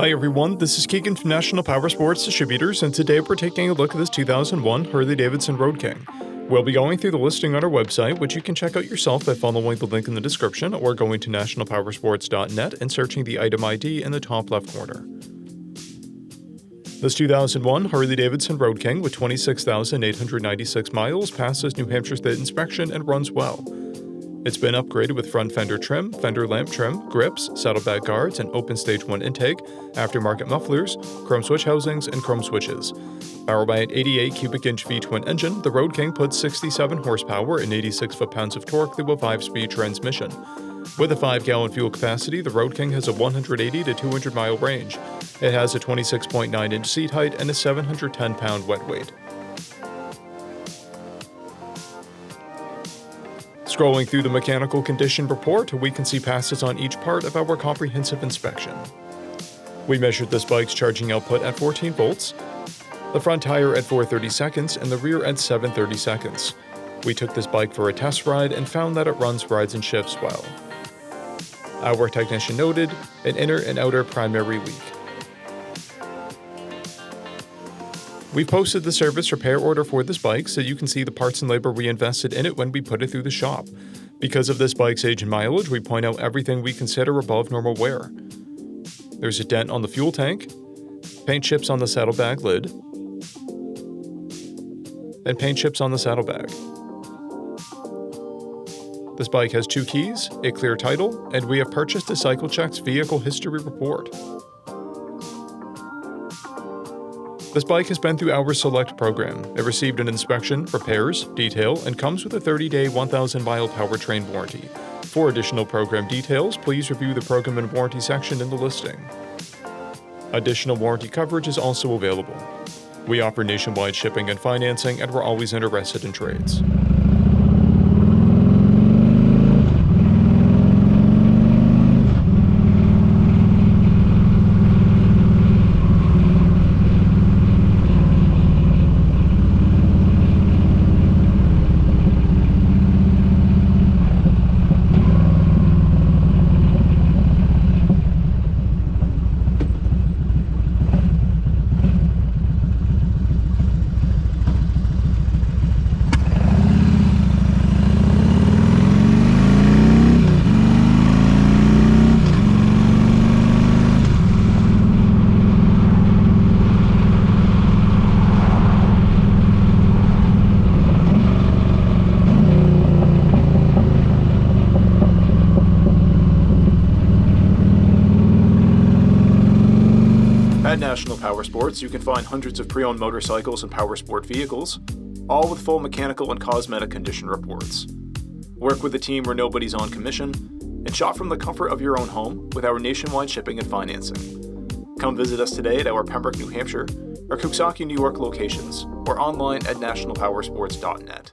Hi everyone, this is Keegan from National Powersports Distributors, and today we're taking a look at this 2001 Harley Davidson Road King. We'll be going through the listing on our website, which you can check out yourself by following the link in the description or going to nationalpowersports.net and searching the item ID in the top left corner. This 2001 Harley Davidson Road King with 26,896 miles passes New Hampshire State inspection and runs well. It's been upgraded with front fender trim, fender lamp trim, grips, saddlebag guards, and open stage 1 intake, aftermarket mufflers, chrome switch housings, and chrome switches. Powered by an 88 cubic inch V-twin engine, the Road King puts 67 horsepower and 86 foot-pounds of torque through a 5-speed transmission. With a 5-gallon fuel capacity, the Road King has a 180 to 200 mile range. It has a 26.9 inch seat height and a 710-pound wet weight. Scrolling through the mechanical condition report, we can see passes on each part of our comprehensive inspection. We measured this bike's charging output at 14 volts, the front tire at 430 seconds, and the rear at 730 seconds. We took this bike for a test ride and found that it runs, rides, and shifts well. Our technician noted an inner and outer primary leak. We've posted the service repair order for this bike so you can see the parts and labor we invested in it when we put it through the shop. Because of this bike's age and mileage, we point out everything we consider above normal wear. There's a dent on the fuel tank, paint chips on the saddlebag lid, and paint chips on the saddlebag. This bike has 2 keys, a clear title, and we have purchased a CycleCheck's vehicle history report. This bike has been through our Select program. It received an inspection, repairs, detail, and comes with a 30-day, 1,000-mile powertrain warranty. For additional program details, please review the program and warranty section in the listing. Additional warranty coverage is also available. We offer nationwide shipping and financing, and we're always interested in trades. At National Powersports, you can find hundreds of pre-owned motorcycles and powersport vehicles, all with full mechanical and cosmetic condition reports. Work with a team where nobody's on commission, and shop from the comfort of your own home with our nationwide shipping and financing. Come visit us today at our Pembroke, New Hampshire, or Coxsackie, New York locations, or online at nationalpowersports.net.